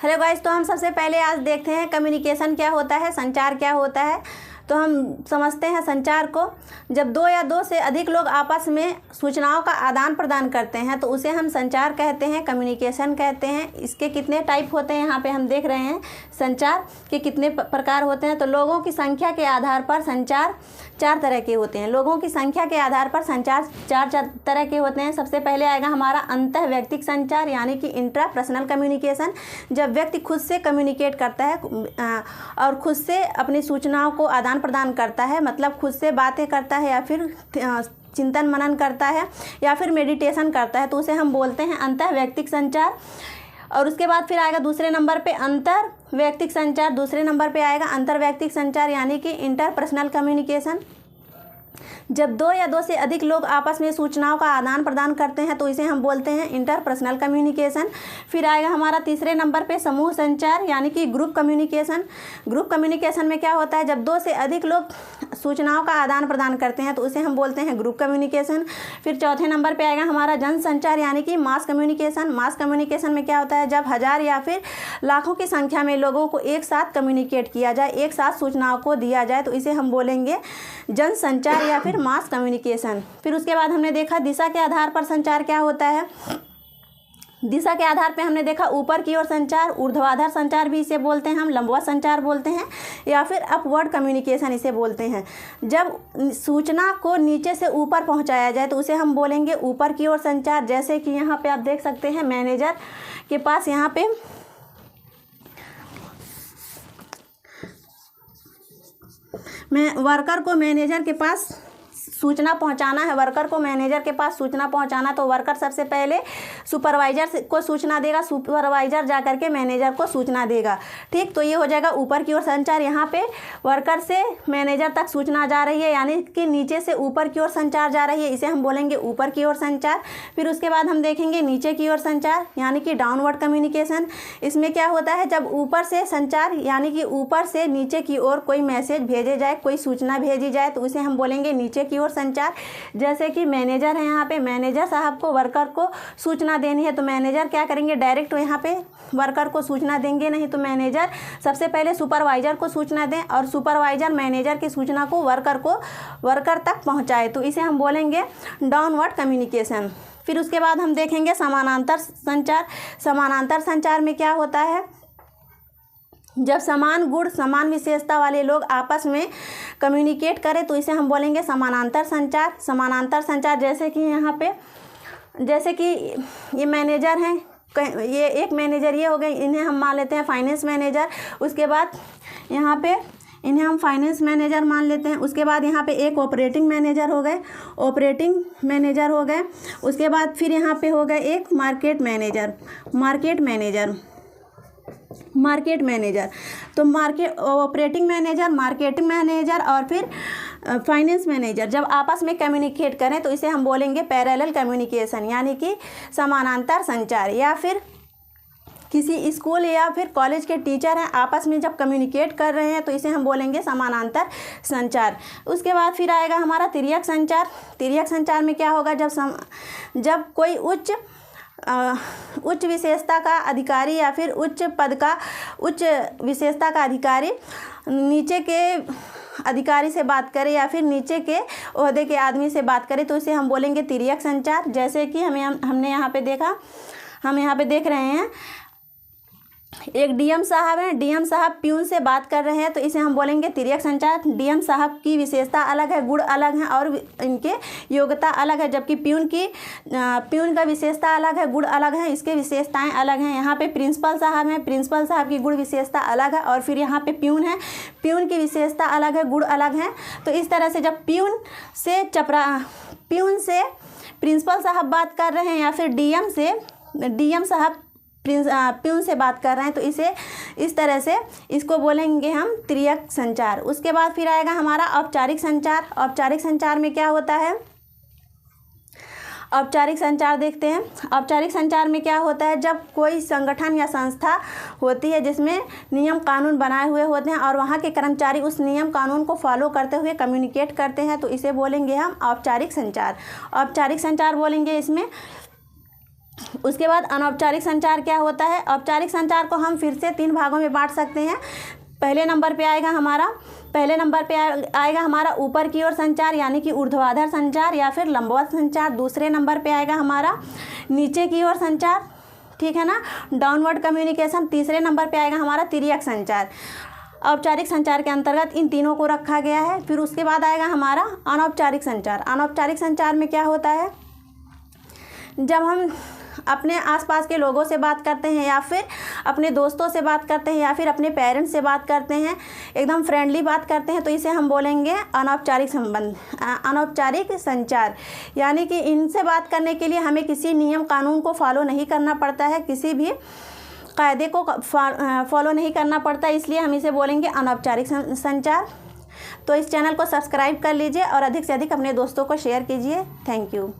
Hello guys, तो हम सबसे पहले आज देखते हैं कम्युनिकेशन क्या होता है, संचार क्या होता है। तो हम समझते हैं संचार को। जब दो या दो से अधिक लोग आपस में सूचनाओं का आदान प्रदान करते हैं तो उसे हम संचार कहते हैं, कम्युनिकेशन कहते हैं। इसके कितने टाइप होते हैं यहाँ पे हम देख रहे हैं। संचार के कितने प्रकार होते हैं। तो लोगों की संख्या के आधार पर संचार चार तरह के होते हैं। लोगों की संख्या के आधार पर संचार चार तरह के होते हैं। सबसे पहले आएगा हमारा अंतः व्यक्तिक संचार यानी कि इंट्रा पर्सनल कम्युनिकेशन। जब व्यक्ति खुद से कम्युनिकेट करता है और खुद से अपनी सूचनाओं को आदान प्रदान करता है, मतलब खुद से बातें करता है या फिर चिंतन मनन करता है या फिर मेडिटेशन करता है, तो उसे हम बोलते हैं अंतः व्यक्तिक संचार। और उसके बाद फिर आएगा दूसरे नंबर पे अंतर व्यक्तिक संचार। दूसरे नंबर पे आएगा अंतर व्यक्तिक संचार यानी कि इंटरपर्सनल कम्युनिकेशन। जब दो या दो से अधिक लोग आपस में सूचनाओं का आदान प्रदान करते हैं तो इसे हम बोलते हैं इंटरपर्सनल कम्युनिकेशन। फिर आएगा हमारा तीसरे नंबर पे समूह संचार यानी कि ग्रुप कम्युनिकेशन। ग्रुप कम्युनिकेशन में क्या होता है, जब दो से अधिक लोग सूचनाओं का आदान प्रदान करते हैं तो उसे हम बोलते हैं ग्रुप कम्युनिकेशन। फिर चौथे नंबर पे आएगा हमारा जनसंचार यानी कि मास कम्युनिकेशन। मास कम्युनिकेशन में क्या होता है, जब हज़ार या फिर लाखों की संख्या में लोगों को एक साथ कम्युनिकेट किया जाए, एक साथ सूचनाओं को दिया जाए, तो इसे हम बोलेंगे जनसंचार या फिर मास कम्युनिकेशन। फिर उसके बाद हमने देखा दिशा के आधार पर संचार क्या होता है। दिशा के आधार पे हमने देखा ऊपर की ओर संचार, ऊर्ध्वाधर संचार भी इसे बोलते हैं हम, लंबवत संचार बोलते हैं या फिर अपवर्ड कम्युनिकेशन इसे बोलते हैं। जब सूचना को नीचे से ऊपर पहुंचाया जाए तो उसे हम बोलेंगे ऊपर की ओर संचार। जैसे कि यहाँ पे आप देख सकते हैं मैनेजर के पास यहाँ पे वर्कर को मैनेजर के पास सूचना पहुंचाना है, वर्कर को मैनेजर के पास सूचना पहुंचाना, तो वर्कर सबसे पहले सुपरवाइजर को सूचना देगा, सुपरवाइजर जा करके मैनेजर को सूचना देगा। ठीक, तो ये हो जाएगा ऊपर की ओर संचार। यहाँ पे वर्कर से मैनेजर तक सूचना जा रही है यानी कि नीचे से ऊपर की ओर संचार जा रही है, इसे हम बोलेंगे ऊपर की ओर संचार। फिर उसके बाद हम देखेंगे नीचे की ओर संचार यानी कि डाउनवर्ड कम्युनिकेशन। इसमें क्या होता है, जब ऊपर से संचार यानी कि ऊपर से नीचे की ओर कोई मैसेज भेजे जाए, कोई सूचना भेजी जाए, तो उसे हम बोलेंगे नीचे की ओर संचार। जैसे कि मैनेजर है, यहाँ पे मैनेजर साहब को वर्कर को सूचना देनी है तो मैनेजर क्या करेंगे, डायरेक्ट यहाँ पे वर्कर को सूचना देंगे नहीं, तो मैनेजर सबसे पहले सुपरवाइजर को सूचना दें और सुपरवाइजर मैनेजर की सूचना को वर्कर तक पहुँचाए, तो इसे हम बोलेंगे डाउनवर्ड कम्युनिकेशन। फिर उसके बाद हम देखेंगे समानांतर संचार। समानांतर संचार में क्या होता है, जब समान गुण समान विशेषता वाले लोग आपस में कम्युनिकेट करें तो इसे हम बोलेंगे समानांतर संचार। समानांतर संचार जैसे कि यहाँ पे जैसे कि ये मैनेजर हैं, ये एक मैनेजर ये हो गए, इन्हें हम मान लेते हैं फाइनेंस मैनेजर। उसके बाद यहाँ पे इन्हें हम फाइनेंस मैनेजर मान लेते हैं। उसके बाद यहाँ पे एक ऑपरेटिंग मैनेजर हो गए, ऑपरेटिंग मैनेजर हो गए। उसके बाद फिर यहाँ पे हो गए एक मार्केट मैनेजर, मार्केट मैनेजर। तो ऑपरेटिंग मैनेजर, मार्केटिंग मैनेजर और फिर फाइनेंस मैनेजर जब आपस में कम्युनिकेट करें तो इसे हम बोलेंगे पैरेलल कम्युनिकेशन यानी कि समानांतर संचार। या फिर किसी स्कूल या फिर कॉलेज के टीचर हैं, आपस में जब कम्युनिकेट कर रहे हैं तो इसे हम बोलेंगे समानांतर संचार। उसके बाद फिर आएगा हमारा तिर्यक संचार। तिर्यक संचार में क्या होगा, जब कोई उच्च विशेषता का अधिकारी या फिर उच्च विशेषता का अधिकारी नीचे के अधिकारी से बात करे या फिर नीचे के ओहदे के आदमी से बात करे तो इसे हम बोलेंगे तिर्यक संचार। जैसे कि हमने यहाँ पे देखा, हम यहाँ पे देख रहे हैं एक डीएम साहब हैं, डीएम साहब प्यून से बात कर रहे हैं तो इसे हम बोलेंगे तिर्यक संचार। डीएम साहब की विशेषता अलग है, गुण अलग हैं और इनके योग्यता अलग है, जबकि प्यून का विशेषता अलग है, गुण अलग हैं, इसके विशेषताएं अलग हैं। यहाँ पे प्रिंसिपल साहब हैं, प्रिंसिपल साहब की गुण विशेषता अलग है और फिर यहाँ पे प्यून है, प्यून की विशेषता अलग है, गुण अलग हैं। तो इस तरह से जब प्यून से प्रिंसिपल साहब बात कर रहे हैं या फिर डीएम साहब प्यून से बात कर रहे हैं तो इस तरह से इसको बोलेंगे हम तिर्यक संचार। उसके बाद फिर आएगा हमारा औपचारिक संचार। औपचारिक संचार में क्या होता है, औपचारिक संचार देखते हैं। औपचारिक संचार में क्या होता है, जब कोई संगठन या संस्था होती है जिसमें नियम कानून बनाए हुए होते हैं और वहाँ के कर्मचारी उस नियम कानून को फॉलो करते हुए कम्युनिकेट करते हैं तो इसे बोलेंगे हम औपचारिक संचार। औपचारिक संचार बोलेंगे इसमें उसके बाद अनौपचारिक संचार क्या होता है? औपचारिक संचार को हम फिर से 3 भागों में बांट सकते हैं। पहले नंबर पे आएगा हमारा ऊपर की ओर संचार यानी कि ऊर्ध्वाधर संचार या फिर लंबवत संचार। दूसरे नंबर पे आएगा हमारा नीचे की ओर संचार, ठीक है ना, डाउनवर्ड कम्युनिकेशन। तीसरे नंबर पे आएगा हमारा तिर्यक संचार। औपचारिक संचार के अंतर्गत इन तीनों को रखा गया है। फिर उसके बाद आएगा हमारा अनौपचारिक संचार। अनौपचारिक संचार में क्या होता है? जब हम अपने आसपास के लोगों से बात करते हैं या फिर अपने दोस्तों से बात करते हैं या फिर अपने पेरेंट्स से बात करते हैं, एकदम फ्रेंडली बात करते हैं, तो इसे हम बोलेंगे अनौपचारिक संबंध, अनौपचारिक संचार। यानी कि इनसे बात करने के लिए हमें किसी नियम कानून को फॉलो नहीं करना पड़ता है, किसी भी कायदे को फॉलो नहीं करना पड़ता, इसलिए हम इसे बोलेंगे अनौपचारिक संचार। तो इस चैनल को सब्सक्राइब कर लीजिए और अधिक से अधिक अपने दोस्तों को शेयर कीजिए। Thank you.